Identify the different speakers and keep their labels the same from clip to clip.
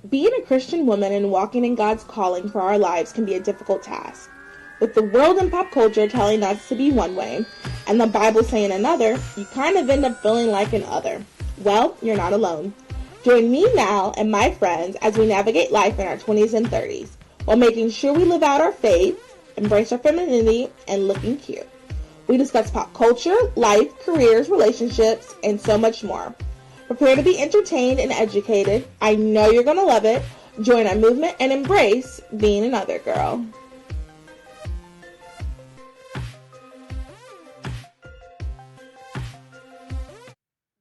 Speaker 1: Being a Christian woman and walking in God's calling for our lives can be a difficult task. With the world and pop culture telling us to be one way, and the Bible saying another, you kind of end up feeling like an other. Well, you're not alone. Join me now and my friends as we navigate life in our 20s and 30s, while making sure we live out our faith, embrace our femininity, and looking cute. We discuss pop culture, life, careers, relationships, and so much more. Prepare to be entertained and educated. I know you're going to love it. Join our movement and embrace being another girl.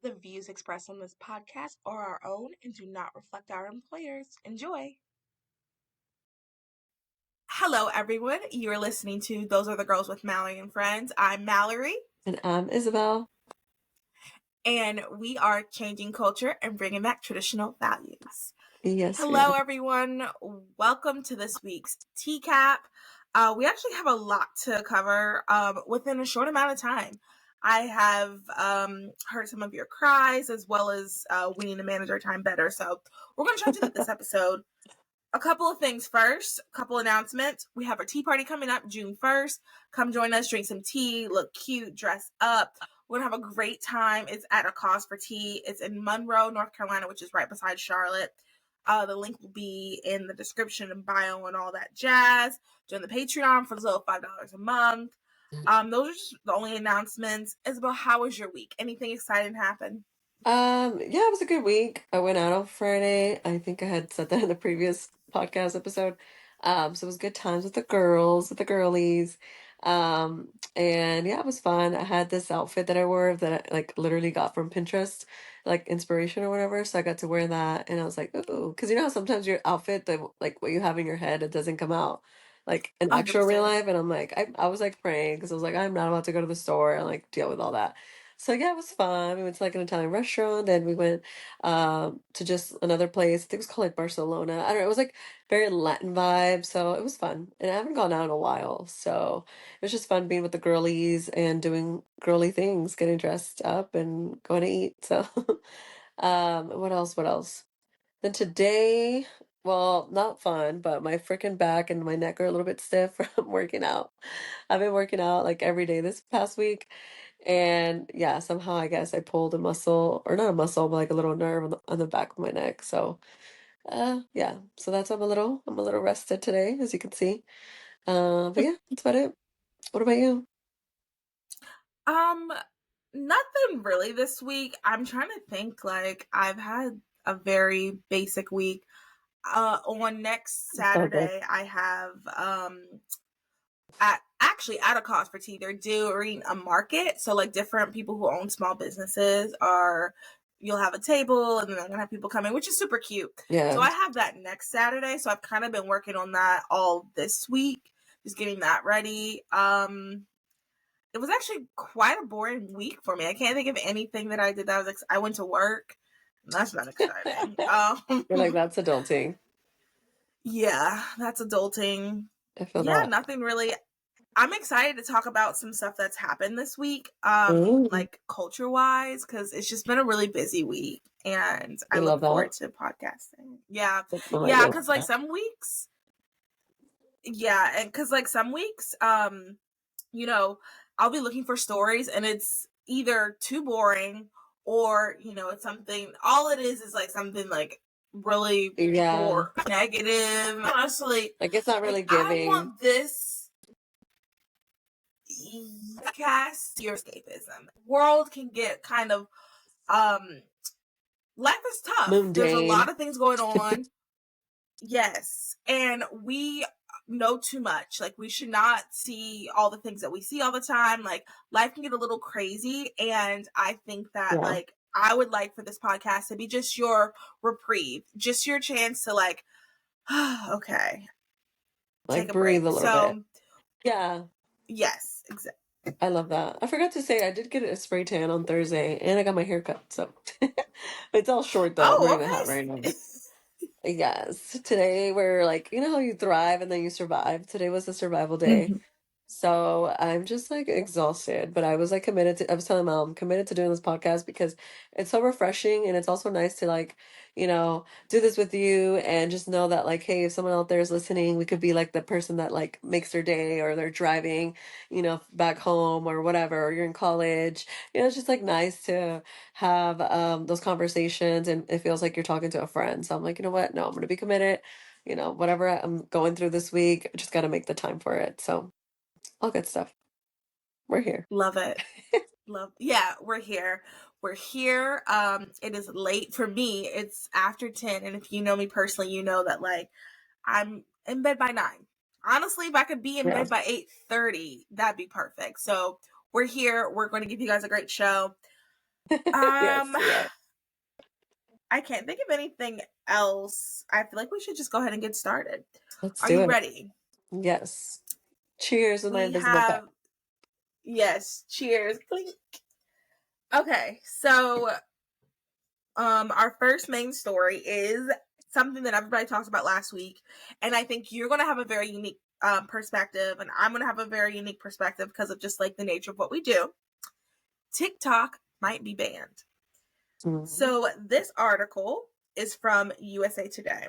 Speaker 1: The views expressed on this podcast are our own and do not reflect our employers. Enjoy. Hello, everyone. You're listening to Those Are the Girls with Mallory and Friends. I'm Mallory.
Speaker 2: And I'm Isabel.
Speaker 1: And we are changing culture and bringing back traditional values.
Speaker 2: Yes.
Speaker 1: Hello, everyone. Welcome to this week's TCAP. We actually have a lot to cover within a short amount of time. I have heard some of your cries as well as we need to manage our time better. So we're going to try to do this episode. A couple of things first, a couple announcements. We have our tea party coming up June 1st. Come join us, drink some tea, look cute, dress up. We're going to have a great time. It's at A Cause for Tea. It's in Monroe, North Carolina, which is right beside Charlotte. The link will be in the description and bio and all that jazz. Join the Patreon for as little $5 a month. Those are just the only announcements. Isabel, how was your week? Anything exciting happen?
Speaker 2: Yeah, it was a good week. I went out on Friday. I think I had said that in the previous podcast episode. So it was good times with the girls, with the girlies. And yeah, it was fun. I had this outfit that I wore that I like literally got from Pinterest, like inspiration or whatever. So I got to wear that, and I was like, ooh, because you know how sometimes your outfit, the like what you have in your head, it doesn't come out like in actual real
Speaker 1: 100%.
Speaker 2: life. And I'm like, I was like praying because I was like, I'm not about to go to the store and like deal with all that. So yeah, it was fun. We went to like an Italian restaurant, then we went to just another place. I think it was called like Barcelona. I don't know. It was like very Latin vibe, so it was fun. And I haven't gone out in a while, so it was just fun being with the girlies and doing girly things, getting dressed up and going to eat. So what else? What else? Then today, well, not fun, but my freaking back and my neck are a little bit stiff from working out. I've been working out like every day this past week. And yeah, somehow I guess I pulled a muscle, or not a muscle, but like a little nerve on the back of my neck. So, yeah. So that's why I'm a little rested today, as you can see. But yeah, that's about it. What about you?
Speaker 1: Um, Nothing really this week. I'm trying to think. Like I've had a very basic week. On next
Speaker 2: Oh, good.
Speaker 1: Saturday, I have at A Cause for Tea. They're doing a market, so like different people who own small businesses are. You'll have a table, and then they're gonna have people come in, which is super cute. So
Speaker 2: Yeah.
Speaker 1: I have that next Saturday. So I've kind of been working on that all this week, just getting that ready. It was actually quite a boring week for me. I can't think of anything that I did that was I went to work. That's not exciting.
Speaker 2: You're like, that's adulting.
Speaker 1: Yeah, that's adulting.
Speaker 2: I feel
Speaker 1: Yeah,
Speaker 2: that.
Speaker 1: nothing really. I'm excited to talk about some stuff that's happened this week,
Speaker 2: Mm,
Speaker 1: like culture wise, because it's just been a really busy week, and I
Speaker 2: you
Speaker 1: look
Speaker 2: love
Speaker 1: forward
Speaker 2: that?
Speaker 1: to podcasting. Yeah,
Speaker 2: Oh, I
Speaker 1: yeah,
Speaker 2: do love
Speaker 1: because like
Speaker 2: that.
Speaker 1: some weeks, yeah, and because like some weeks, you know, I'll be looking for stories and it's either too boring or, it's something, all it is like something like really
Speaker 2: Yeah.
Speaker 1: poor, negative. Honestly,
Speaker 2: Like it's not
Speaker 1: like
Speaker 2: really
Speaker 1: I
Speaker 2: giving.
Speaker 1: want this cast your escapism. World can get kind of, um, life is tough. There's a
Speaker 2: Mundane.
Speaker 1: lot of things going on. Yes. And we know too much. Like, we should not see all the things that we see all the time. Like, life can get a little crazy. And I think that,
Speaker 2: Yeah.
Speaker 1: like, I would like for this podcast to be just your reprieve, just your chance to, like, okay, take
Speaker 2: Like
Speaker 1: a
Speaker 2: breathe
Speaker 1: break.
Speaker 2: a little bit.
Speaker 1: So,
Speaker 2: Yeah.
Speaker 1: yes, exactly.
Speaker 2: I love that. I forgot to say I did get a spray tan on Thursday and I got my hair cut. So it's all short though. I'm
Speaker 1: Oh,
Speaker 2: wearing a hat right now.
Speaker 1: okay.
Speaker 2: Yes. Today we're like, you know how you thrive and then you survive. Today was a survival day.
Speaker 1: Mhm.
Speaker 2: So I'm just like exhausted, but I was like committed to, I was telling mom, I'm committed to doing this podcast because it's so refreshing and it's also nice to like do this with you and just know that like, hey, if someone out there is listening, we could be like the person that like makes their day or they're driving, back home or whatever, or you're in college. It's just like nice to have those conversations and it feels like you're talking to a friend. So I'm like, you know what? No, I'm gonna be committed. Whatever I'm going through this week, I just gotta make the time for it. So all good stuff. We're here.
Speaker 1: Love it. Love. Yeah, we're here. We're here. It is late for me. It's after 10, and if you know me personally, you know that like I'm in bed by 9. Honestly, if I could be in
Speaker 2: Yeah.
Speaker 1: bed by 8:30, that'd be perfect. So, we're here. We're going to give you guys a great show.
Speaker 2: Yes,
Speaker 1: Um
Speaker 2: we are.
Speaker 1: I can't think of anything else. I feel like we should just go ahead and get started.
Speaker 2: Let's
Speaker 1: Are
Speaker 2: do
Speaker 1: you
Speaker 2: it.
Speaker 1: ready?
Speaker 2: Yes. Cheers with my
Speaker 1: We
Speaker 2: invisible cup.
Speaker 1: have yes, cheers. Clink. Okay, so our first main story is something that everybody talked about last week, and I think you're going to have a very unique perspective, and I'm going to have a very unique perspective because of just like the nature of what we do. TikTok might be banned.
Speaker 2: Mhm.
Speaker 1: So this article is from USA Today.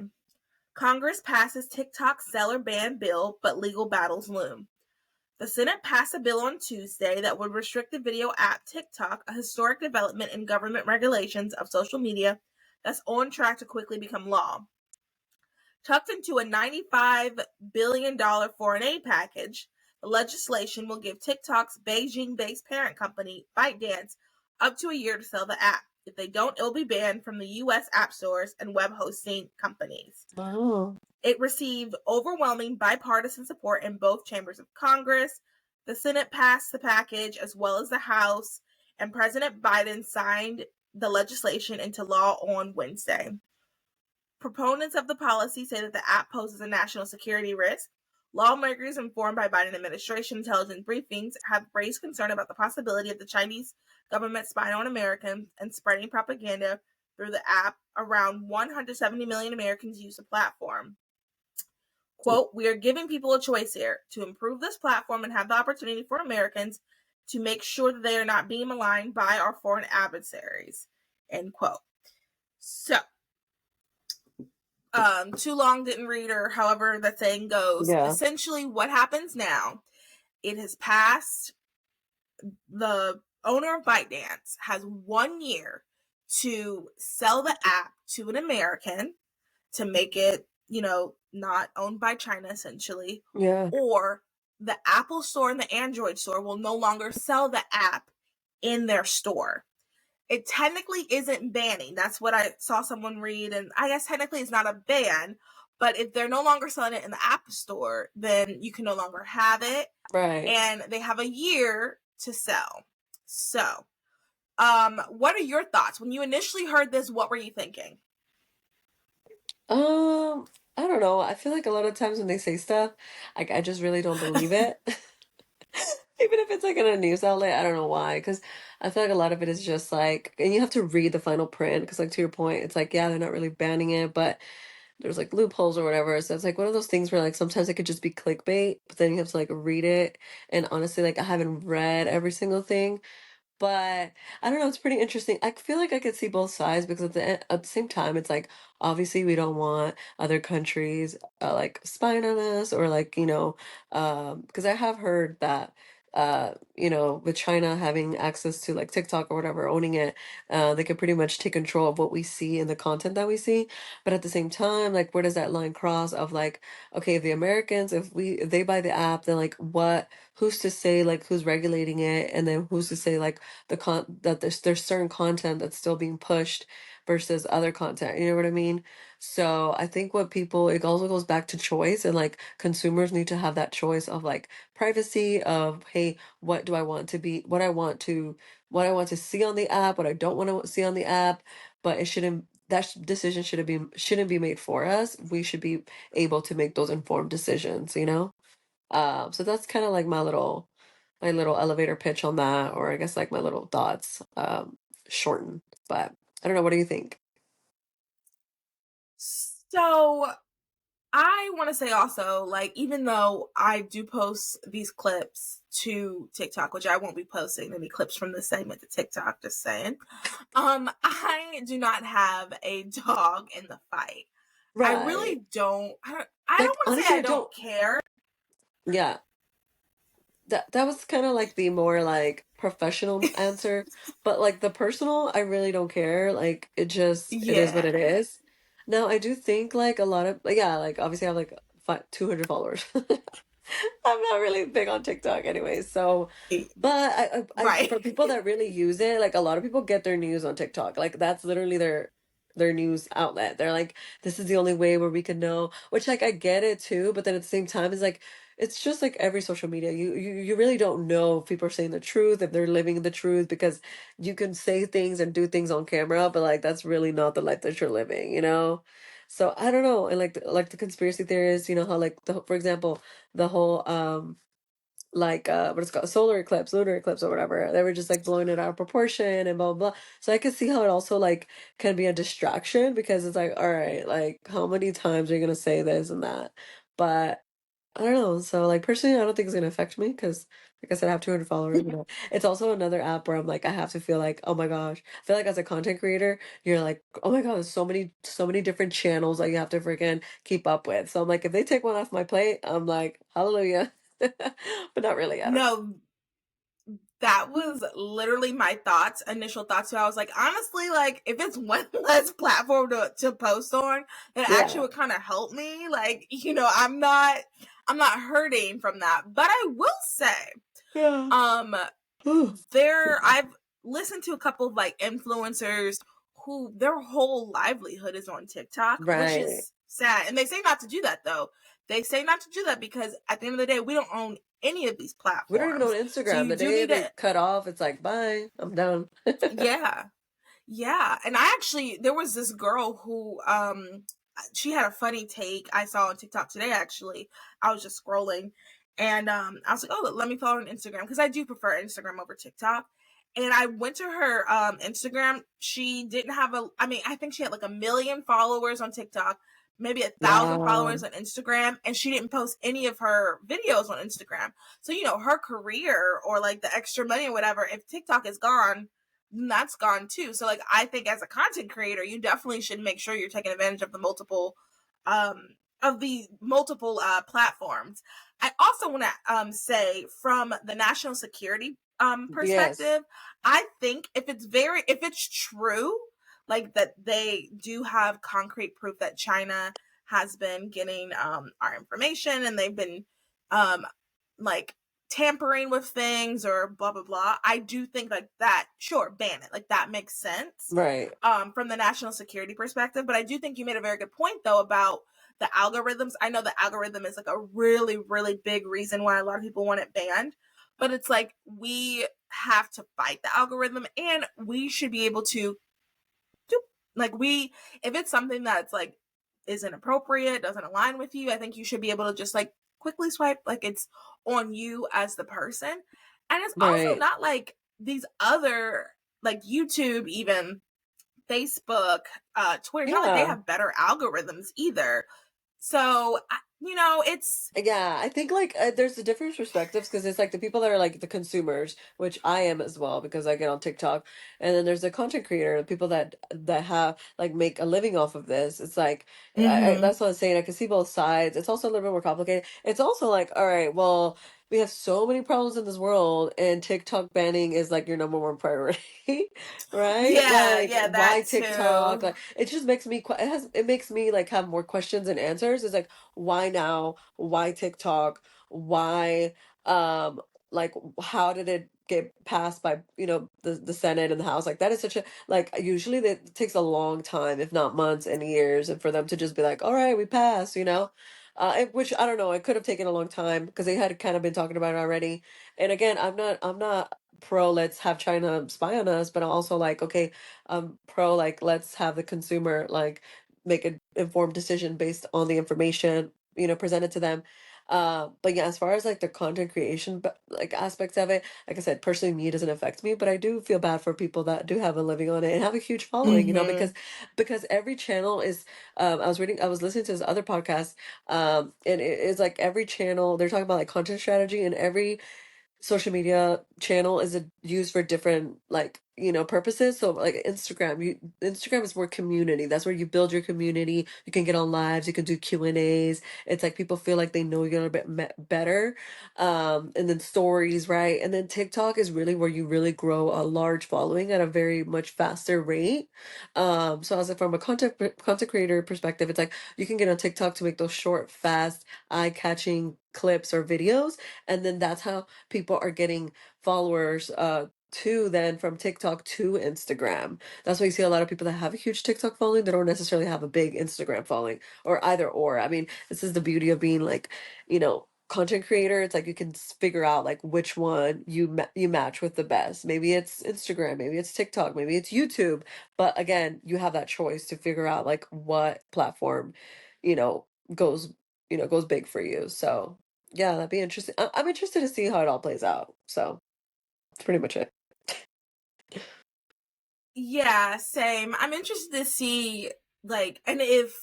Speaker 1: Congress passes TikTok seller ban bill, but legal battles loom. The Senate passed a bill on Tuesday that would restrict the video app TikTok, a historic development in government regulations of social media that's on track to quickly become law. Tucked into a $95 billion foreign aid package, the legislation will give TikTok's Beijing-based parent company, ByteDance, up to a year to sell the app. If they don't, it'll be banned from the U.S. app stores and web hosting companies.
Speaker 2: Oh.
Speaker 1: It received overwhelming bipartisan support in both chambers of Congress. The Senate passed the package as well as the House, and President Biden signed the legislation into law on Wednesday. Proponents of the policy say that the app poses a national security risk. Lawmakers informed by Biden administration intelligence briefings have raised concern about the possibility of the Chinese government spying on Americans and spreading propaganda through the app. Around 170 million Americans use the platform. Quote, we are giving people a choice here to improve this platform and have the opportunity for Americans to make sure that they are not being maligned by our foreign adversaries, end quote. So, too long didn't read, or however that saying goes.
Speaker 2: Yeah.
Speaker 1: Essentially, what happens now, it has passed. The owner of ByteDance has 1 year to sell the app to an American to make it, not owned by China essentially,
Speaker 2: Yeah.
Speaker 1: or the Apple store and the Android store will no longer sell the app in their store. It technically isn't banning. That's what I saw someone read, and I guess technically it's not a ban, but if they're no longer selling it in the App Store, then you can no longer have it,
Speaker 2: Right.
Speaker 1: and they have a year to sell. So, what are your thoughts? When you initially heard this, what were you thinking?
Speaker 2: I don't know. I feel like a lot of times when they say stuff, like I just really don't believe it. Even if it's like in a news outlet, I don't know why. Because I feel like a lot of it is just like, and you have to read the final print. Because like to your point, it's like, yeah, they're not really banning it, but there's like loopholes or whatever. So it's like one of those things where like sometimes it could just be clickbait, but then you have to like read it. And honestly, like I haven't read every single thing. But I don't know, it's pretty interesting. I feel like I could see both sides because at the same time, it's like obviously we don't want other countries like spying on us or like, because I have heard that with China having access to like TikTok or whatever, owning it, they could pretty much take control of what we see and the content that we see. But at the same time, like where does that line cross of like, okay, if the Americans, if they buy the app, then like who's to say like who's regulating it and then who's to say like that there's certain content that's still being pushed versus other content, you know what I mean? So I think what people it also goes back to choice and like consumers need to have that choice of like privacy of hey, what do I want to be what I want to see on the app, what I don't want to see on the app, but it shouldn't decision shouldn't be made for us. We should be able to make those informed decisions, you know? So that's kind of like my little elevator pitch on that, or I guess like my little thoughts, shortened. But I don't know, what do you think?
Speaker 1: So, I want to say also, like, even though I do post these clips to TikTok, which I won't be posting any clips from this segment to TikTok, just saying. I do not have a dog in the fight. I
Speaker 2: Right.
Speaker 1: really don't. I don't
Speaker 2: Like
Speaker 1: want to say
Speaker 2: honestly,
Speaker 1: I
Speaker 2: I
Speaker 1: don't
Speaker 2: don't.
Speaker 1: care.
Speaker 2: Yeah, that was kind of like the more like professional answer, but like the personal, I really don't care. Like it is what
Speaker 1: Yeah.
Speaker 2: it is. Now I do think like a lot of yeah, like obviously I have like 200 followers. I'm not really big on TikTok anyway, so but
Speaker 1: Right.
Speaker 2: for people that really use it, like a lot of people get their news on TikTok. Like that's literally their news outlet. They're like, this is the only way where we can know, which like I get it too, but then at the same time it's like it's just like every social media. You really don't know if people are saying the truth, if they're living the truth, because you can say things and do things on camera, but like that's really not the life that you're living, you know? So I don't know. And like the conspiracy theorists, you know how like the for example, the whole like what it's called solar eclipse, lunar eclipse or whatever. They were just like blowing it out of proportion and blah blah blah. So I could see how it also like can be a distraction because it's like, all right, like how many times are you gonna say this and that? But I don't know. So like personally, I don't think it's gonna affect me because like I said, I have 200 followers. You know, it's also another app where I'm like, I have to feel like, oh my gosh. I feel like as a content creator, you're like, oh my God, there's so many different channels that you have to freaking keep up with. So I'm like, if they take one off my plate, I'm like, hallelujah. But not really. I don't know.
Speaker 1: No, that was literally my thoughts, initial thoughts. So I was like, honestly, like if it's one less platform to post on, it actually
Speaker 2: Yeah.
Speaker 1: would kind of help me. Like, I'm not hurting from that. But I will say,
Speaker 2: Yeah.
Speaker 1: um,
Speaker 2: Ooh.
Speaker 1: I've listened to a couple of like influencers who their whole livelihood is on TikTok, which
Speaker 2: Right.
Speaker 1: is sad. And they say not to do that though. They say not to do that because at the end of the day, we don't own any of these
Speaker 2: We don't even own
Speaker 1: platforms. So
Speaker 2: Instagram.
Speaker 1: you
Speaker 2: The
Speaker 1: do
Speaker 2: day
Speaker 1: need
Speaker 2: they
Speaker 1: to,
Speaker 2: cut off, it's like, bye, I'm done.
Speaker 1: yeah. Yeah. And I actually, there was this girl who, she had a funny take I saw on TikTok today, actually. I was just scrolling and I was like, oh, let me follow her on Instagram because I do prefer Instagram over TikTok. And I went to her Instagram. She didn't have I mean, I think she had like 1 million followers on TikTok, maybe 1,000
Speaker 2: Wow.
Speaker 1: followers on Instagram, and she didn't post any of her videos on Instagram. So, her career or like the extra money or whatever, if TikTok is gone, that's gone too. So like I think as a content creator, you definitely should make sure you're taking advantage of the multiple platforms. I also want to say from the national security
Speaker 2: Yes.
Speaker 1: perspective, I think if it's true, like that they do have concrete proof that China has been getting our information and they've been um like tampering with things or blah blah blah. I do think like that, sure, ban it. Like that makes sense
Speaker 2: Right.
Speaker 1: from the national security perspective. But I do think you made a very good point though about the algorithms. I know the algorithm is like a really, really big reason why a lot of people want it banned. But it's like we have to fight the algorithm and we should be able to do like we if it's something that's like is inappropriate, doesn't align with you, I think you should be able to just like quickly swipe like it's on you as the person. And it's also
Speaker 2: Right.
Speaker 1: not like these other like YouTube, even Facebook, Twitter, it's not like they
Speaker 2: Yeah.
Speaker 1: have better algorithms either. So, it's
Speaker 2: Yeah, I think like there's the different perspectives because it's like the people that are like the consumers, which I am as well because I get on TikTok, and then there's the content creator, the people that have like make a living off of this. It's like
Speaker 1: mhm.
Speaker 2: that's what I'm saying. I can see both sides. It's also a little bit more complicated. It's also like, all right, well, we have so many problems in this world, and TikTok banning is like your number one priority, right?
Speaker 1: Yeah,
Speaker 2: Like,
Speaker 1: yeah,
Speaker 2: why
Speaker 1: that
Speaker 2: TikTok?
Speaker 1: too.
Speaker 2: Like, it just makes me it makes me like have more questions and answers. It's like why now? Why TikTok? Why like how did it get passed by, the Senate and the House? Like that is such a like usually that takes a long time, if not months and years, and for them to just be like, all right, we passed, you know? Which I don't know, it could have taken a long time because they had kind of been talking about it already. And again, I'm not pro let's have China spy on us, but I'm also like, okay, pro like let's have the consumer like make an informed decision based on the information, presented to them. But yeah, as far as like the content creation, but like aspects of it, like I said, personally, me, it doesn't affect me, but I do feel bad for people that do have a living on it and have a huge following,
Speaker 1: Mm-hmm.
Speaker 2: because every channel is, I was listening to this other podcast, and it is like every channel, they're talking about like content strategy, and every social media channel is used for different like purposes. So like Instagram is more community. That's where you build your community. You can get on lives, you can do Q&As. It's like people feel like they know you a little bit better. And then stories, right? And then TikTok is really where you really grow a large following at a very much faster rate. So as like from a content creator perspective, it's like you can get on TikTok to make those short, fast, eye-catching clips or videos, and then that's how people are getting followers to then from TikTok to Instagram. That's why you see a lot of people that have a huge TikTok following, they don't necessarily have a big Instagram following, or either or. I mean, this is the beauty of being like, content creator. It's like you can figure out like which one you match with the best. Maybe it's Instagram, maybe it's TikTok, maybe it's YouTube. But again, you have that choice to figure out like what platform, you know, goes goes big for you. So yeah, that'd be interesting. I'm interested to see how it all plays out. So that's pretty much it.
Speaker 1: Yeah, same. I'm interested to see, like, and if,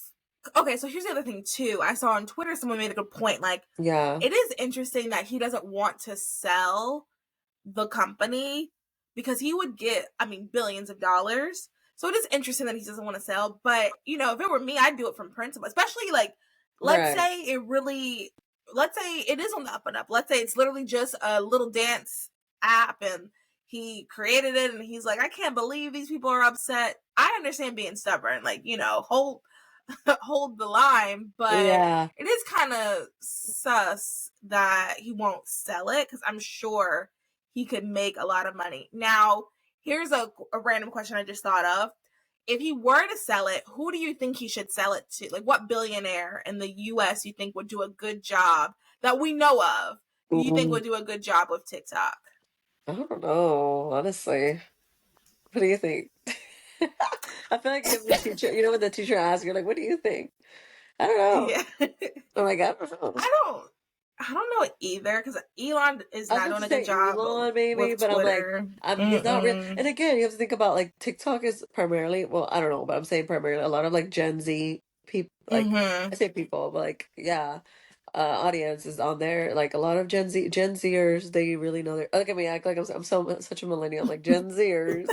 Speaker 1: okay, so here's the other thing too. I saw on Twitter someone made a good point. Like,
Speaker 2: Yeah.
Speaker 1: it is interesting that he doesn't want to sell the company because he would get, I mean, billions of dollars. So it is interesting that he doesn't want to sell. But, if it were me, I'd do it from principle, especially like, let's
Speaker 2: Right.
Speaker 1: say let's say it is on the up and up. Let's say it's literally just a little dance app and he created it and he's like, I can't believe these people are upset. I understand being stubborn, like, hold hold the line, but
Speaker 2: Yeah.
Speaker 1: it is kind of sus that he won't sell it because I'm sure he could make a lot of money. Now, here's a random question I just thought of. If he were to sell it, who do you think he should sell it to? Like, what billionaire in the US you think would do a good job that we know of? You think
Speaker 2: Mm,
Speaker 1: would do a good job with TikTok?
Speaker 2: I don't know, honestly. What do you think? I feel like if the teacher, when the teacher asks, you're like, what do you think? I don't know.
Speaker 1: Yeah.
Speaker 2: I'm like, I don't know.
Speaker 1: I don't I don't know either because Elon is
Speaker 2: I was
Speaker 1: not
Speaker 2: about
Speaker 1: doing
Speaker 2: to
Speaker 1: a good
Speaker 2: say
Speaker 1: job
Speaker 2: Elon maybe,
Speaker 1: with
Speaker 2: but I'm like,
Speaker 1: Twitter.
Speaker 2: he's not real.
Speaker 1: Mm-mm.
Speaker 2: And again, you have to think about like TikTok is primarily, well, I don't know, but I'm saying primarily a lot of like Gen Z people, like
Speaker 1: Mm-hmm.
Speaker 2: I say people, but like yeah, audience is on there. Like a lot of Gen Zers, they really know their. Look at me, act like I'm so such a millennial. I'm like Gen Zers,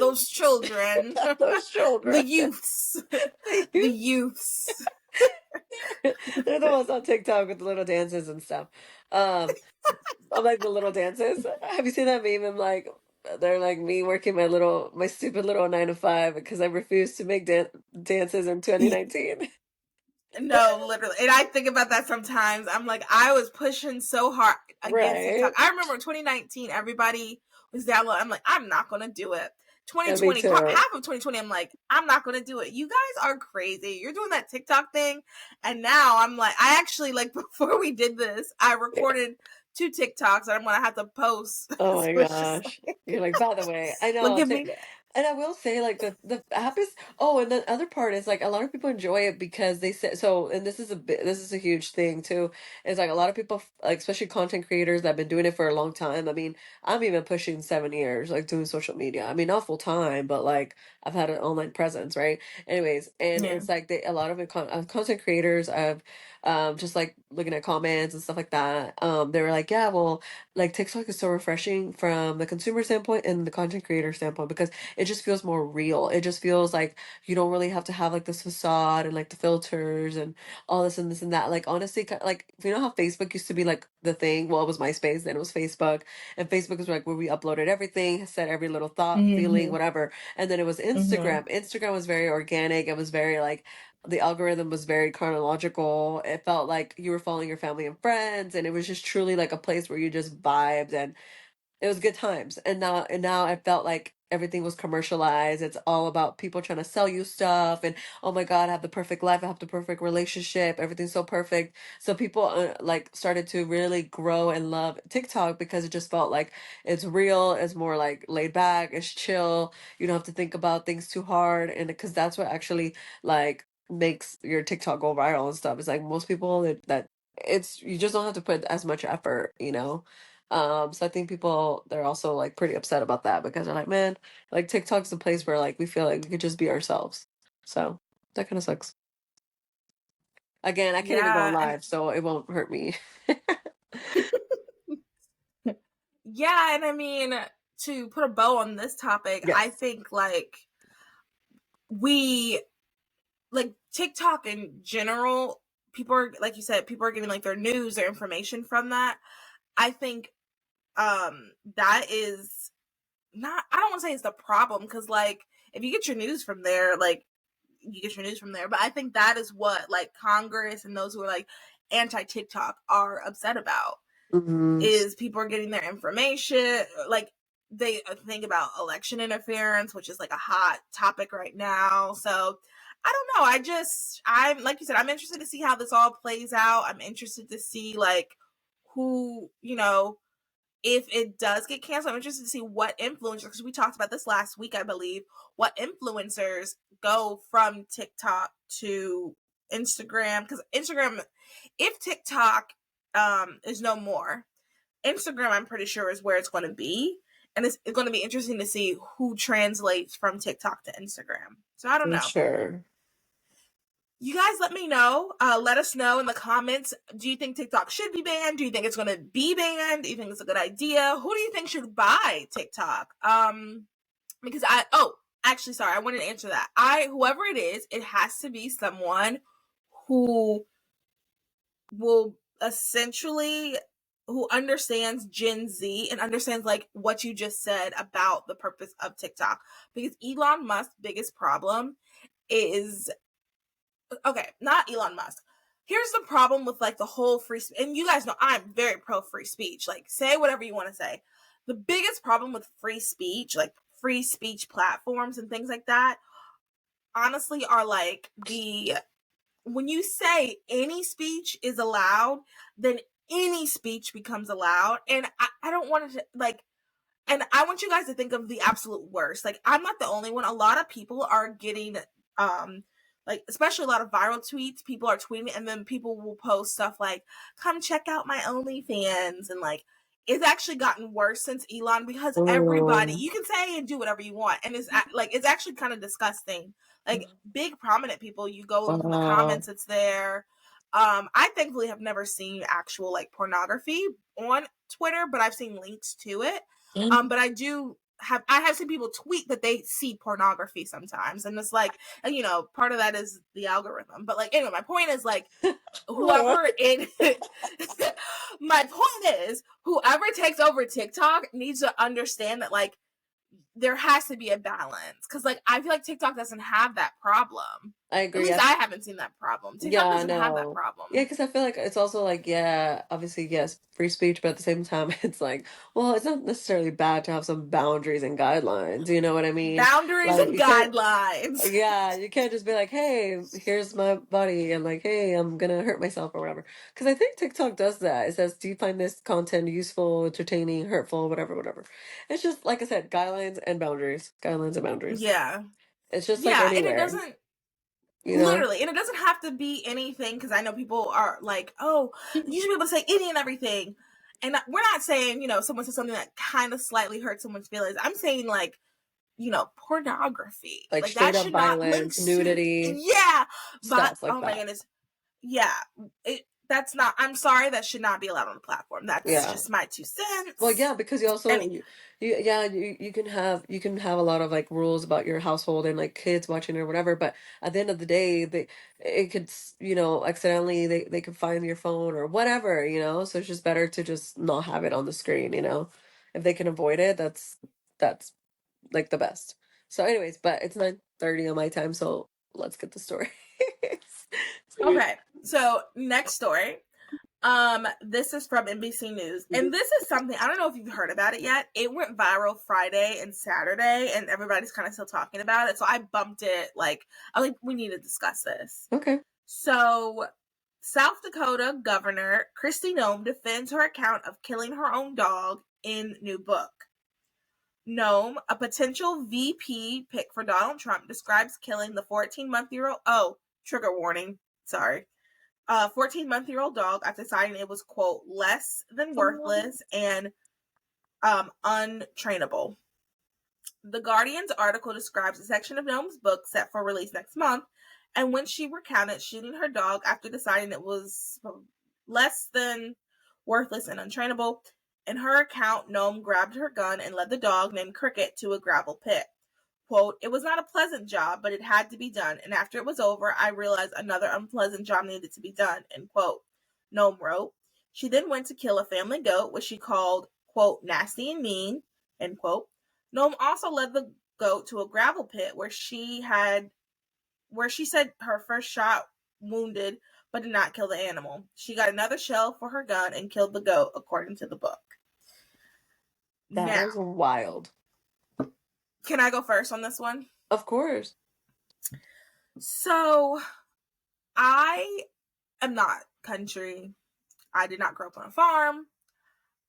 Speaker 1: Those children,
Speaker 2: those
Speaker 1: the
Speaker 2: children,
Speaker 1: youths,
Speaker 2: they
Speaker 1: the
Speaker 2: use.
Speaker 1: youths.
Speaker 2: They're the ones on TikTok with the little dances and stuff. Um, I'm like the little dances. Have you seen that meme? I'm like, they're like me working my stupid little 9 to 5 because I refused to make dances in 2019.
Speaker 1: No, literally. And I think about that sometimes. I'm like, I was pushing so hard against TikTok.
Speaker 2: Right?
Speaker 1: I remember 2019, everybody was downloading. I'm like, I'm not going to do it.
Speaker 2: Yeah, me
Speaker 1: 2020,
Speaker 2: too.
Speaker 1: half of 2020, I'm like, I'm not going to do it. You guys are crazy. You're doing that TikTok thing. And now I'm like, I actually, like, before we did this, I
Speaker 2: Yeah.
Speaker 1: recorded 2 TikToks that I'm going to have to post.
Speaker 2: Oh
Speaker 1: So
Speaker 2: my
Speaker 1: it's just
Speaker 2: gosh. You're like, by the way, I
Speaker 1: look
Speaker 2: know.
Speaker 1: at me.
Speaker 2: And I will say, like, the app is, oh, and the other part is, like, a lot of people enjoy it because they say, so, and this is a huge thing, too, is, like, a lot of people, like, especially content creators that have been doing it for a long time. I mean, I'm even pushing 7 years, like, doing social media. I mean, not full time, but, like, I've had an online presence, right? Anyways, and
Speaker 1: Yeah.
Speaker 2: it's, like, a lot of content creators, I've, just, like, looking at comments and stuff like that, they were like, yeah, well, like TikTok is so refreshing from the consumer standpoint and the content creator standpoint because it just feels more real. It just feels like you don't really have to have like this facade and like the filters and all this and that. Like honestly, like you know how Facebook used to be like the thing. Well, it was MySpace, then it was Facebook, and Facebook was like where we uploaded everything, said every little thought, feeling,
Speaker 1: Mm-hmm.
Speaker 2: whatever. And then it was
Speaker 1: Mm-hmm.
Speaker 2: Instagram. Instagram was very organic. It was very like the algorithm was very chronological. It felt like you were following your family and friends, and it was just truly like a place where you just vibed and it was good times. And now I felt like everything was commercialized. It's all about people trying to sell you stuff and oh my God, I have the perfect life, I have the perfect relationship, everything's so perfect. So people like started to really grow and love TikTok because it just felt like it's real, it's more like laid back, it's chill. You don't have to think about things too hard and because that's what actually like makes your TikTok go viral and stuff. It's like most people that it's you just don't have to put as much effort, you know. So I think people they're also like pretty upset about that because they're like, man, like TikTok's a place where like we feel like we could just be ourselves. So that kind of sucks. Again, I can't even go
Speaker 1: Yeah, and
Speaker 2: live, so it won't hurt me.
Speaker 1: yeah, and I mean, to put a bow on this topic, I
Speaker 2: Yes.
Speaker 1: think like we like TikTok in general, people are like you said, people are getting like their news, their information from that. I think that is not, I don't want to say it's the problem because like if you get your news from there, like you get your news from there, but I think that is what like Congress and those who are like anti TikTok are upset about,
Speaker 2: Hmm.
Speaker 1: is people are getting their information like they think about election interference, which is like a hot topic right now. So I don't know, I'm like you said, I'm interested to see how this all plays out. I'm interested to see like who, if it does get canceled. I'm interested to see what influencers, because we talked about this last week, I believe, what influencers go from TikTok to Instagram. Because Instagram, if TikTok is no more, Instagram, I'm pretty sure, is where it's going to be. And it's going to be interesting to see who translates from TikTok to Instagram. So I don't
Speaker 2: For
Speaker 1: know.
Speaker 2: sure.
Speaker 1: You guys let me know. Let us know in the comments. Do you think TikTok should be banned? Do you think it's going to be banned? Do you think it's a good idea? Who do you think should buy TikTok? Because actually, sorry, I wanted to answer that. Whoever it is, it has to be someone who will essentially, who understands Gen Z and understands like what you just said about the purpose of TikTok. Because Elon Musk's biggest problem is, okay, not Elon Musk. Here's the problem with like the whole free speech, and you guys know I'm very pro free speech. Like, say whatever you want to say. The biggest problem with free speech, like free speech platforms and things like that, honestly, are like the when you say any speech is allowed, then any speech becomes allowed, and I don't want to like. And I want you guys to think of the absolute worst. Like, I'm not the only one. A lot of people are getting, um, like, especially a lot of viral tweets. People are tweeting, and then people will post stuff like, come check out my OnlyFans. And, like, it's actually gotten worse since Elon because everybody,
Speaker 2: Oh,
Speaker 1: you can say and do whatever you want. And it's actually kind of disgusting. Like, big prominent people, you go look in the
Speaker 2: wow.
Speaker 1: comments, it's there. I thankfully have never seen actual, like, pornography on Twitter, but I've seen links to it. But I have seen people tweet that they see pornography sometimes, and it's like, part of that is the algorithm. But like, anyway, my point is like,
Speaker 2: What?
Speaker 1: whoever in my point is whoever takes over TikTok needs to understand that like there has to be a balance, because like I feel like TikTok doesn't have that problem.
Speaker 2: I
Speaker 1: At
Speaker 2: agree.
Speaker 1: least I haven't seen that problem. TikTok
Speaker 2: Yeah,
Speaker 1: doesn't have that
Speaker 2: no. Yeah,
Speaker 1: problem.
Speaker 2: because I feel like it's also like, yeah, obviously, yes, free speech, but at the same time, it's like, well, it's not necessarily bad to have some boundaries and guidelines. You know what I mean?
Speaker 1: Boundaries
Speaker 2: Like,
Speaker 1: and
Speaker 2: you can't,
Speaker 1: guidelines.
Speaker 2: yeah, you can't just be like, hey, here's my body, and like, hey, I'm gonna hurt myself or whatever. Because I think TikTok does that. It says, do you find this content useful, entertaining, hurtful, whatever, whatever. It's just, like I said, guidelines and boundaries. Guidelines and boundaries.
Speaker 1: Yeah.
Speaker 2: It's just like
Speaker 1: Yeah, and it
Speaker 2: anywhere,
Speaker 1: doesn't
Speaker 2: you know?
Speaker 1: literally, and it doesn't have to be anything, because I know people are like, oh, you should be able to say any and everything. And we're not saying, someone says something that kind of slightly hurts someone's feelings. I'm saying like, pornography.
Speaker 2: Like
Speaker 1: Like that
Speaker 2: straight up
Speaker 1: should not
Speaker 2: violence,
Speaker 1: links to,
Speaker 2: nudity,
Speaker 1: yeah. But
Speaker 2: stuff like
Speaker 1: oh my
Speaker 2: that.
Speaker 1: goodness. Yeah. That's not, I'm sorry, that should not be allowed on the platform. That's
Speaker 2: Yeah.
Speaker 1: just my two
Speaker 2: Well,
Speaker 1: cents.
Speaker 2: yeah, because you also
Speaker 1: And
Speaker 2: yeah, you can have a lot of like rules about your household and like kids watching or whatever, but at the end of the day, it could accidentally they could find your phone or whatever, you know. So it's just better to just not have it on the screen, you know. If they can avoid it, that's like the best. So anyways, but it's 9:30 on my time, so let's get the story.
Speaker 1: okay. So next story. This is from NBC News, and this is something, I don't know if you've heard about it yet. It went viral Friday and Saturday, and everybody's kind of still talking about it. So I bumped it. Like, I like we need to discuss this.
Speaker 2: Okay.
Speaker 1: So, South Dakota Governor Kristi Noem defends her account of killing her own dog in new book. Noem, a potential VP pick for Donald Trump, describes killing the 14-month-old. Oh, trigger warning. Sorry. a 14-month-old dog after deciding it was, quote, less than
Speaker 2: Oh,
Speaker 1: worthless and untrainable. The Guardian's article describes a section of Noam's book set for release next month, and when she recounted shooting her dog after deciding it was less than worthless and untrainable, in her account, Noam grabbed her gun and led the dog, named Cricket, to a gravel pit. Quote, it was not a pleasant job, but it had to be done, and after it was over, I realized another unpleasant job needed to be done, end quote. Noam wrote. She then went to kill a family goat, which she called, quote, nasty and mean, end quote. Noam also led the goat to a gravel pit where she said her first shot wounded but did not kill the animal. She got another shell for her gun and killed the goat, according to the book.
Speaker 2: that
Speaker 1: Now,
Speaker 2: is wild.
Speaker 1: can I go first on this one?
Speaker 2: Of course.
Speaker 1: So, I am not country. I did not grow up on a farm.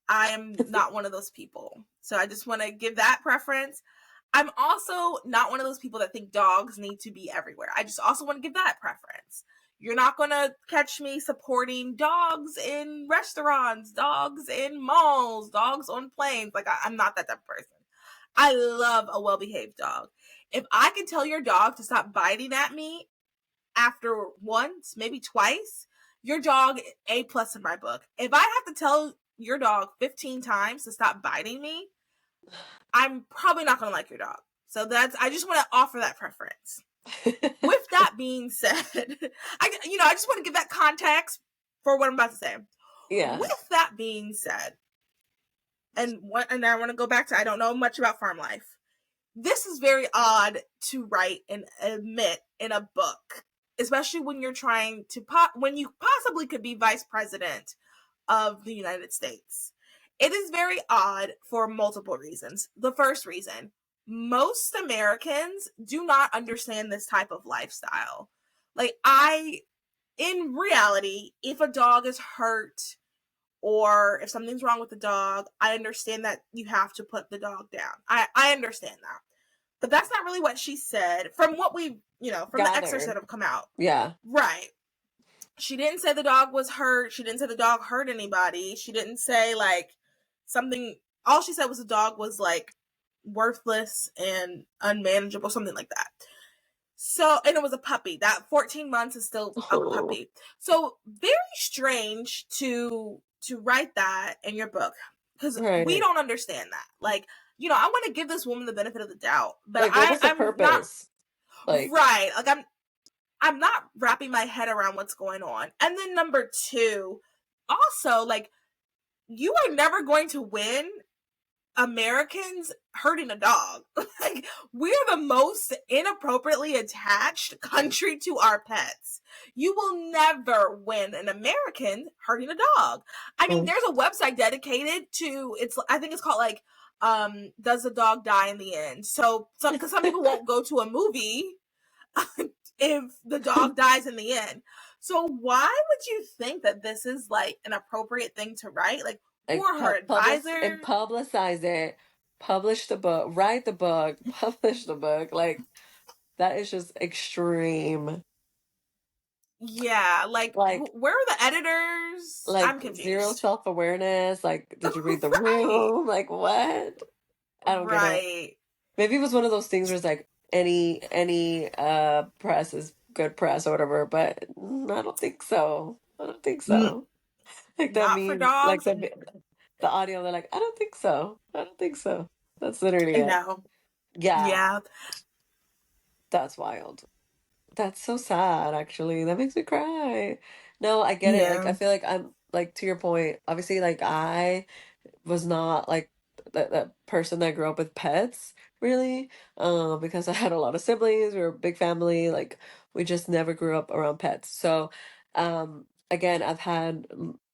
Speaker 1: I am not one of those people. So I just want to give that preference. I'm also not one of those people that think dogs need to be everywhere. I just also want to give that preference. You're not going to catch me supporting dogs in restaurants, dogs in malls, dogs on planes. Like, I'm not that type of person. I love a well behaved dog. If I can tell your dog to stop biting at me after once, maybe twice, your dog A plus in my book. If I have to tell your dog 15 times to stop biting me, I'm probably not going to like your dog. So I just want to offer that preference. With that being said, I just want to give that context for what I'm about to say.
Speaker 2: Yeah.
Speaker 1: With that being said, and I want to go back to, I don't know much about farm life. This is very odd to write and admit in a book, especially when you're trying to when you possibly could be vice president of the United States. It is very odd for multiple reasons. The first reason, most Americans do not understand this type of lifestyle. Like, in reality, if a dog is hurt or if something's wrong with the dog, I understand that you have to put the dog down. I understand that. But that's not really what she said from what we, from the excerpts that
Speaker 2: Gather.
Speaker 1: have come out.
Speaker 2: Yeah.
Speaker 1: Right. She didn't say the dog was hurt. She didn't say the dog hurt anybody. She didn't say like something. All she said was the dog was like worthless and unmanageable, something like that. So, and it was a puppy. That 14 months is still a
Speaker 2: Oh,
Speaker 1: puppy. So, very strange to write that in your book because we
Speaker 2: right.
Speaker 1: don't understand that. Like, I want to give this woman the benefit of the doubt, but
Speaker 2: Like, what was the
Speaker 1: I'm not
Speaker 2: purpose? Like,
Speaker 1: right. Like, I'm not wrapping my head around what's going on. And then number two, also, like, you are never going to win Americans hurting a dog. Like, we're the most inappropriately attached country to our pets. You will never win an American hurting a dog. I mean,
Speaker 2: oh,
Speaker 1: there's a website dedicated to I think it's called like does the dog die in the end? So because some people won't go to a movie if the dog dies in the end. So why would you think that this is like an appropriate thing to write? Like, who
Speaker 2: like
Speaker 1: are her advisors?
Speaker 2: publicize it, publish the book, write the book, publish the book. Like, that is just extreme.
Speaker 1: Yeah, like
Speaker 2: Like,
Speaker 1: where are the editors? I'm
Speaker 2: zero
Speaker 1: confused.
Speaker 2: self-awareness. Like, did you read the
Speaker 1: Right.
Speaker 2: room? Like, what? I don't get it.
Speaker 1: Right.
Speaker 2: Maybe it was one of those things where it's like any press is good press or whatever, but I don't think so. I don't think
Speaker 1: N-
Speaker 2: so. Like that
Speaker 1: Not for
Speaker 2: meme, like
Speaker 1: dogs.
Speaker 2: the audio, they're like, I don't think so. I don't think so. That's literally it.
Speaker 1: No.
Speaker 2: Yeah,
Speaker 1: Yeah.
Speaker 2: that's wild. That's so sad, actually. That makes me cry. No, I get it. Like, I
Speaker 1: Yeah.
Speaker 2: feel like I'm like to your point, obviously, like I was not like that person that grew up with pets really, because I had a lot of siblings. We were a big family. Like, we just never grew up around pets. So again, I've had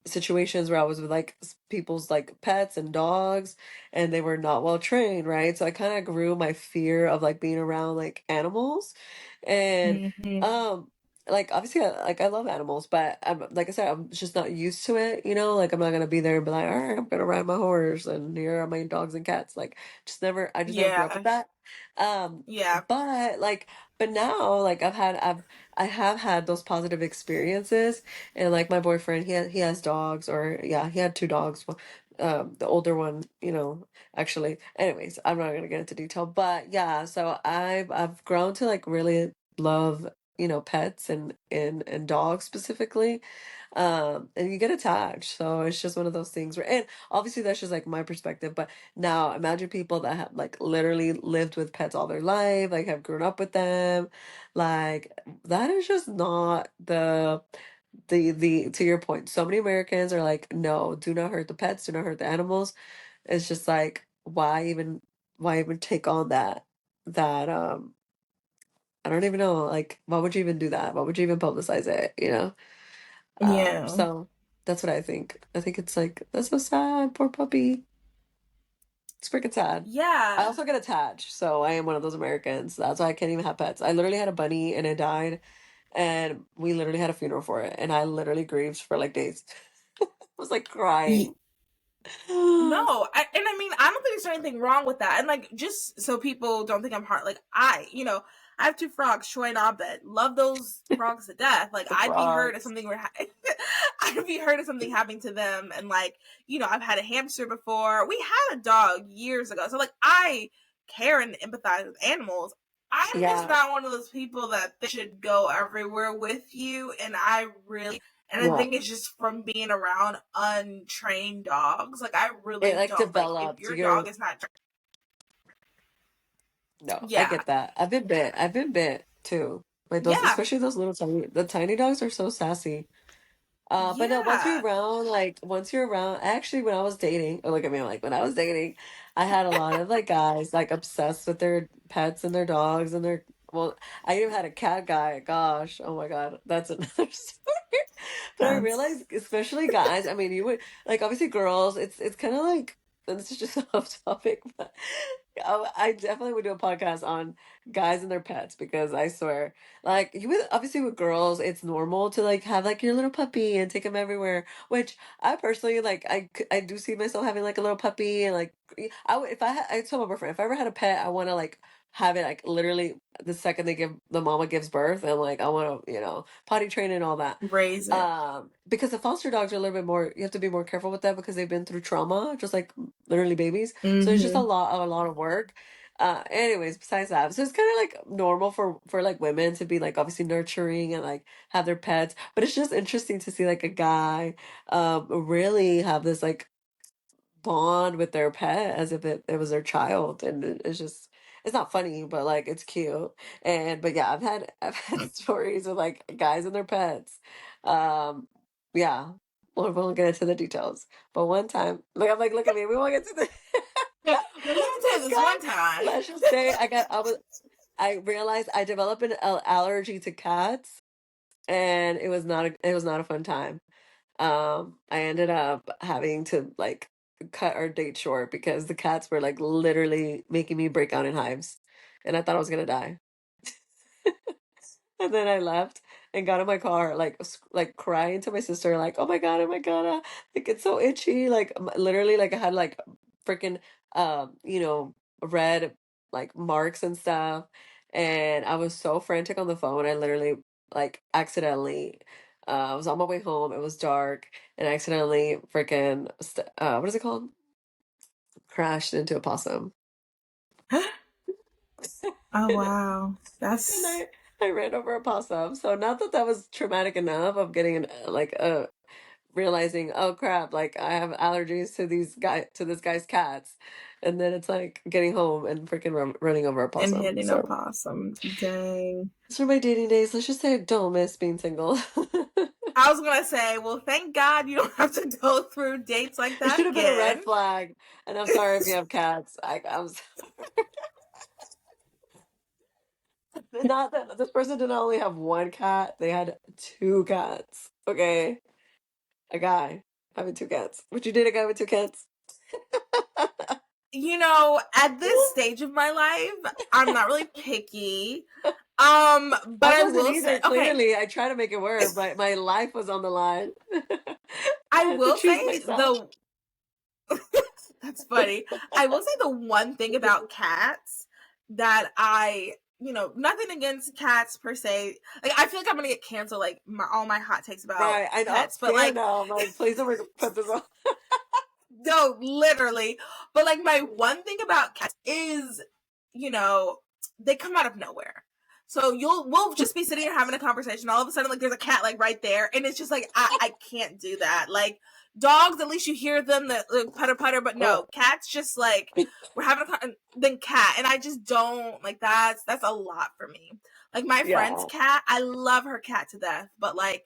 Speaker 2: situations where I was with like people's like pets and dogs, and they were not well trained, right? So I kind of grew my fear of like being around like animals. And
Speaker 1: Hmm.
Speaker 2: um like obviously I love animals, but I'm like I said, I'm just not used to it, like I'm not gonna be there and be like, all right, I'm gonna ride my horse and here are my dogs and cats. Like, I just never grew up with
Speaker 1: Yeah.
Speaker 2: that. um
Speaker 1: Yeah.
Speaker 2: but like But now, like I have had those positive experiences, and like my boyfriend, he has dogs, or yeah, he had two dogs. Well, the older one, actually. Anyways, I'm not gonna get into detail, but yeah. So I've grown to like really love pets and dogs specifically, and you get attached. So it's just one of those things where, and obviously that's just like my perspective, but now imagine people that have like literally lived with pets all their life, like have grown up with them. Like that is just not the to your point. So many Americans are like, no, do not hurt the pets, do not hurt the animals. It's just like why even take on that I don't even know, like why would you even do that? Why would you even publicize it?
Speaker 1: Yeah.
Speaker 2: So that's what I think. I think it's like that's so sad, poor puppy. It's freaking sad. I
Speaker 1: Yeah.
Speaker 2: also get attached, so I am one of those Americans. That's why I can't even have pets. I literally had a bunny and it died, and we literally had a funeral for it, and I literally grieved for like days. I was like crying.
Speaker 1: No, and I mean, I don't think there's anything wrong with that. And like, just so people don't think I'm hard, like I have two frogs, Troy and Abed. Love those frogs to death. Like,
Speaker 2: The
Speaker 1: I'd be hurt if
Speaker 2: frogs.
Speaker 1: something were, I'd be hurt if something happened to them. And like, I've had a hamster before. We had a dog years ago, so like, I care and empathize with animals. I'm just
Speaker 2: Yeah.
Speaker 1: not one of those people that they should go everywhere with you, and I
Speaker 2: Yeah.
Speaker 1: think it's just from being around untrained dogs. Like, I
Speaker 2: It
Speaker 1: really
Speaker 2: like
Speaker 1: don't like if
Speaker 2: developed
Speaker 1: your dog
Speaker 2: your
Speaker 1: is not.
Speaker 2: no, I
Speaker 1: Yeah,
Speaker 2: get that. I've been bit. I've been bit too. Like those,
Speaker 1: yeah,
Speaker 2: especially those the tiny dogs are so sassy. But no,
Speaker 1: yeah.
Speaker 2: once you're around, actually, when I was dating, oh, look at me, like when I was dating, I had a lot of like guys like obsessed with their pets and their dogs and well, I even had a cat guy. Gosh, oh my God, that's another story. But I
Speaker 1: That's
Speaker 2: realized, especially guys, I mean, you would like obviously girls, it's kind of like, and this is just off topic, but I definitely would do a podcast on guys and their pets because I swear. Like you would obviously with girls, it's normal to like have like your little puppy and take them everywhere. Which I personally like. I do see myself having like a little puppy and like I would if I told my boyfriend if I ever had a pet, I want to like have it like literally the second the mama gives birth, and like I want to potty train and all that.
Speaker 1: raise it.
Speaker 2: Because the foster dogs are a little bit more. You have to be more careful with that because they've been through trauma, just like literally babies. So it's just
Speaker 1: Mm-hmm.
Speaker 2: a lot of work. Anyways, besides that, so it's kind of like normal for like women to be like obviously nurturing and like have their pets, but it's just interesting to see like a guy really have this like bond with their pet as if it was their child, and it's just it's not funny, but like it's cute. And but yeah, I've had stories of like guys and their pets. Um, yeah, we won't get into the details, but one time, like I'm like, look at me, we won't get to the
Speaker 1: We'll get into it
Speaker 2: this
Speaker 1: this
Speaker 2: guy.
Speaker 1: one time.
Speaker 2: Let's just say I realized I developed an allergy to cats, and it was not a fun time. I ended up having to like cut our date short because the cats were like literally making me break out in hives, and I thought I was gonna die. And then I left and got in my car, like like crying to my sister, like, oh my God, like it's so itchy." Like literally, like I had like freaking, red like marks and stuff, and I was so frantic on the phone. I literally like accidentally, I was on my way home. It was dark, and I accidentally freaking, what is it called? Crashed into a possum.
Speaker 1: Oh wow,
Speaker 2: And
Speaker 1: that's
Speaker 2: I ran over a possum. So not that that was traumatic enough of getting like realizing, oh crap, like I have allergies to this guy's cats, and then it's like getting home and freaking running over a
Speaker 1: and
Speaker 2: possum.
Speaker 1: hitting a
Speaker 2: So
Speaker 1: possum. Dang.
Speaker 2: these are my dating days. Let's just say I don't miss being single.
Speaker 1: I was gonna say, well, thank God you don't have to go through dates like
Speaker 2: It
Speaker 1: that
Speaker 2: should have been a red
Speaker 1: again.
Speaker 2: flag. And I'm sorry if you have cats. Not that this person did not only have one cat, they had two cats. Okay. A guy having two cats. Would you date a guy with two cats?
Speaker 1: At this stage of my life, I'm not really picky. But
Speaker 2: I
Speaker 1: I
Speaker 2: wasn't
Speaker 1: will say,
Speaker 2: either,
Speaker 1: okay,
Speaker 2: clearly. I tried to make it work, but my life was on the line. I
Speaker 1: I
Speaker 2: had to
Speaker 1: will
Speaker 2: choose
Speaker 1: say
Speaker 2: myself.
Speaker 1: that's funny. I will say the one thing about cats that I nothing against cats per se. Like, I feel like I'm gonna get canceled, like all my hot takes about
Speaker 2: Right. I know. I'm
Speaker 1: pets, but
Speaker 2: scared
Speaker 1: like,
Speaker 2: now. I'm like, please don't put this on.
Speaker 1: no, literally. But like, my one thing about cats is, they come out of nowhere. So we'll just be sitting here having a conversation. All of a sudden, like, there's a cat like right there, and it's just like I can't do that. Like, dogs, at least you hear them, the putter putter. But no, cats just like we're having then cat, and I just don't like that's a lot for me. Like, my friend's
Speaker 2: Yeah.
Speaker 1: cat, I love her cat to death, but like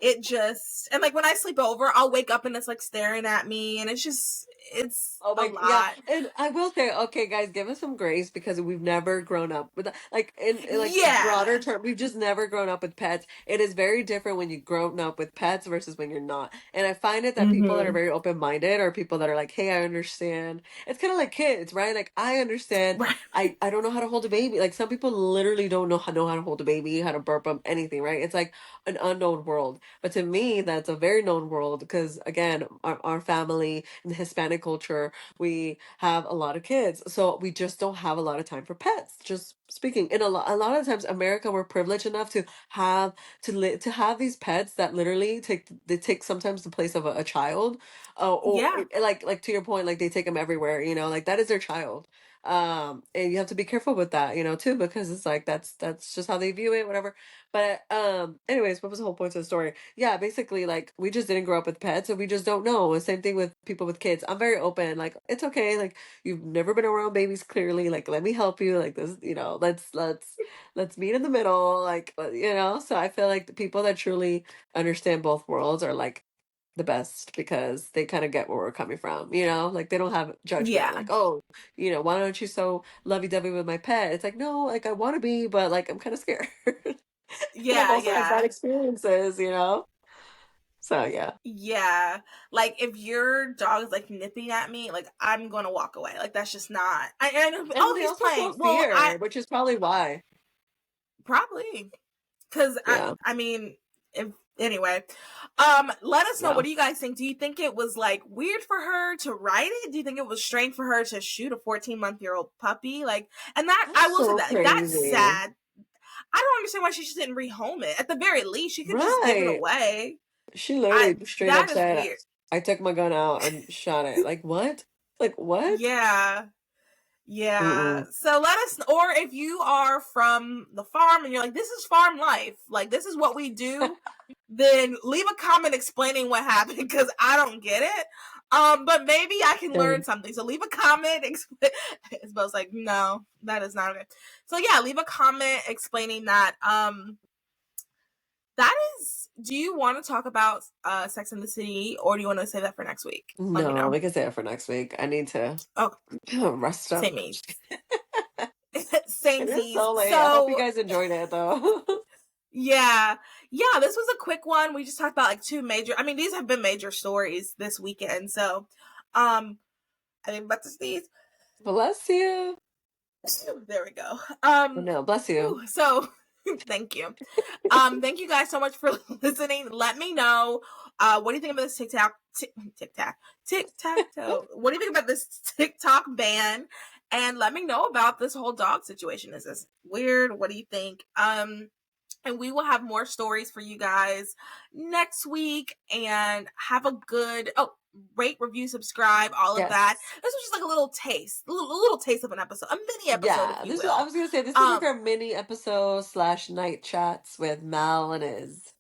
Speaker 1: it just, and like when I sleep over, I'll wake up and it's like staring at me, and it's
Speaker 2: Oh
Speaker 1: a
Speaker 2: my, yeah.
Speaker 1: lot.
Speaker 2: And I will say, okay, guys, give us some grace because we've never grown up with that. Like in like broader
Speaker 1: Yeah.
Speaker 2: term, we've just never grown up with pets. It is very different when you've grown up with pets versus when you're not. And I find it that people that are
Speaker 1: Mm-hmm.
Speaker 2: very open-minded are people that are like, hey, I understand. It's kind of like kids, right? Like, I understand.
Speaker 1: Right.
Speaker 2: I don't know how to hold a baby. Like, some people literally don't know how to hold a baby, how to burp them, anything, right? It's like an unknown world. But to me, that's a very known world because, again, our family in the Hispanic culture, we have a lot of kids. So we just don't have a lot of time for pets. Just speaking. And a lot of times, America, we're privileged enough to have to have these pets that literally take sometimes the place of a child. Or
Speaker 1: Yeah.
Speaker 2: like to your point, like they take them everywhere, like that is their child. And you have to be careful with that, too, because it's like that's just how they view it, whatever. But anyways, what was the whole point of the story? Yeah, basically, like, we just didn't grow up with pets, and we just don't know. And same thing with people with kids. I'm very open. Like, it's okay. Like, you've never been around babies, clearly. Like, let me help you. Like, this, let's meet in the middle. Like, So I feel like the people that truly understand both worlds are like the best because they kind of get where we're coming from. Like, they don't have judgment.
Speaker 1: Yeah.
Speaker 2: Like, oh, why don't you so lovey-dovey with my pet? It's like, no, like, I want to be, but like, I'm kind of scared. And I've
Speaker 1: Yeah.
Speaker 2: also had bad
Speaker 1: Yeah.
Speaker 2: experiences. So yeah.
Speaker 1: Yeah. Like, if your dog is like nipping at me, like, I'm gonna walk away. Like, that's just not. I know.
Speaker 2: And
Speaker 1: Oh,
Speaker 2: they
Speaker 1: he's
Speaker 2: also feel
Speaker 1: playing. Well, I
Speaker 2: fear, which is probably why.
Speaker 1: probably because
Speaker 2: Yeah.
Speaker 1: I mean, if anyway, let us know.
Speaker 2: Yeah.
Speaker 1: What do you guys think? Do you think it was like weird for her to write it? Do you think it was strange for her to shoot a 14-month-old puppy? Like, and that, I
Speaker 2: That's
Speaker 1: will say
Speaker 2: so
Speaker 1: that, like, that's
Speaker 2: crazy.
Speaker 1: sad. I don't understand why she just didn't rehome it. At the very least, she could just give it
Speaker 2: Right.
Speaker 1: away.
Speaker 2: She literally straight up
Speaker 1: That is
Speaker 2: said,
Speaker 1: weird.
Speaker 2: I took my gun out and shot it. Like, what? Like, what?
Speaker 1: Yeah. Yeah.
Speaker 2: Mm-mm.
Speaker 1: So let us, or if you are from the farm and you're like, this is farm life, like, this is what we do, then leave a comment explaining what happened because I don't get it. But maybe I can learn
Speaker 2: Same.
Speaker 1: something. So leave a comment. Isabel's like, no, that is not it. So yeah, leave a comment explaining that. That is. Do you want to talk about Sex in the City, or do you want to say that for next week? Let me
Speaker 2: No,
Speaker 1: know.
Speaker 2: we can say it for next week. I need to
Speaker 1: Oh,
Speaker 2: rest up.
Speaker 1: same
Speaker 2: It is
Speaker 1: Samesies.
Speaker 2: so late. I hope you
Speaker 1: So
Speaker 2: guys enjoyed it though.
Speaker 1: yeah, this was a quick one. We just talked about like two major. I mean, these have been major stories this weekend. So, I mean, but to sneeze.
Speaker 2: Bless you.
Speaker 1: There we go.
Speaker 2: No, bless you.
Speaker 1: So thank you. Thank you guys so much for listening. Let me know. What do you think about this tic-tac-toe? What do you think about this TikTok ban? And let me know about this whole dog situation. Is this weird? What do you think? And we will have more stories for you guys next week. And have a good rate, review, subscribe, all of that.
Speaker 2: Yes.
Speaker 1: This was just like a little taste, a little taste of an episode, a mini episode, if
Speaker 2: Yeah,
Speaker 1: you
Speaker 2: I
Speaker 1: will.
Speaker 2: was gonna say this is like our mini episode / night chats with Mal and Iz.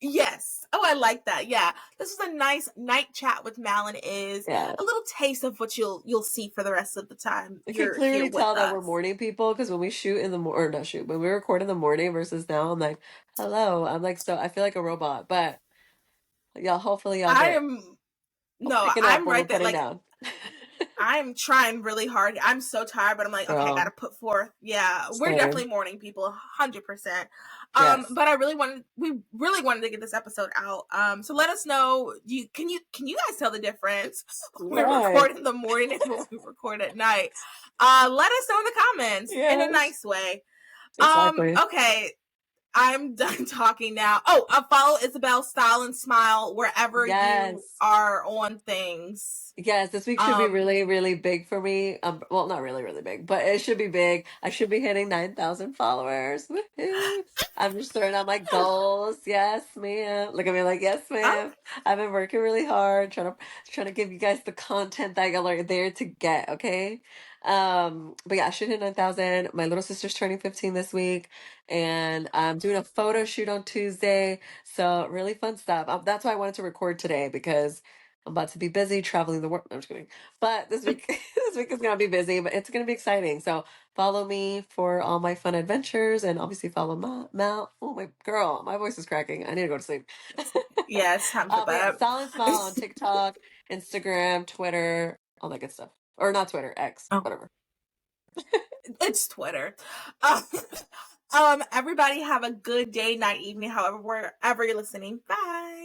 Speaker 1: Yes. Oh, I like that. Yeah, this was a nice night chat with Mal and Iz.
Speaker 2: Yeah.
Speaker 1: A little taste of what you'll see for the rest of the time
Speaker 2: I can
Speaker 1: you're here
Speaker 2: clearly
Speaker 1: with
Speaker 2: tell that
Speaker 1: us.
Speaker 2: we're morning people because when we shoot in the or not shoot, when we record in the morning versus now, I'm like, hello. I'm like, so I feel like a robot, but y'all, hopefully y'all
Speaker 1: I
Speaker 2: get
Speaker 1: am no,
Speaker 2: picking up
Speaker 1: I'm
Speaker 2: what we're
Speaker 1: right there.
Speaker 2: putting
Speaker 1: Like,
Speaker 2: down.
Speaker 1: I'm trying really hard. I'm so tired, but I'm like, okay, I
Speaker 2: Girl,
Speaker 1: gotta put forth. Yeah, we're
Speaker 2: same.
Speaker 1: definitely morning people, 100%.
Speaker 2: Yes.
Speaker 1: But we really wanted to get this episode out. So let us know. Can you guys tell the difference when we
Speaker 2: Right.
Speaker 1: record in the morning and when we record at night? Let us know in the comments in a
Speaker 2: Yes.
Speaker 1: nice way.
Speaker 2: Exactly.
Speaker 1: Okay. I'm done talking now. Oh, follow Isabel Style and Smile wherever you
Speaker 2: Yes.
Speaker 1: are on things.
Speaker 2: Yes, this week should be
Speaker 1: Um,
Speaker 2: really, really big for me. Well, not really, really big, but it should be big. I should be hitting 9,000 followers. Woohoo! I'm just throwing out my goals. Yes, ma'am. Look at me like, yes,
Speaker 1: oh,
Speaker 2: ma'am. I've been working really hard, trying to give you guys the content that y'all are there to get, okay? But yeah, I should hit 9,000. My little sister's turning 15 this week, and I'm doing a photo shoot on Tuesday. So really fun stuff. That's why I wanted to record today because I'm about to be busy traveling the world. No, I'm just kidding. But this week, this week is gonna be busy, but it's gonna be exciting. So follow me for all my fun adventures, and obviously follow Mal. Oh my girl, my voice is cracking. I need to go to sleep.
Speaker 1: yeah, it's time to go
Speaker 2: But yeah,
Speaker 1: bed.
Speaker 2: Silent Smile on TikTok, Instagram, Twitter, all that good stuff. Or not Twitter, X,
Speaker 1: Oh,
Speaker 2: whatever.
Speaker 1: it's Twitter. Um, everybody have a good day, night, evening, however, wherever you're listening. Bye.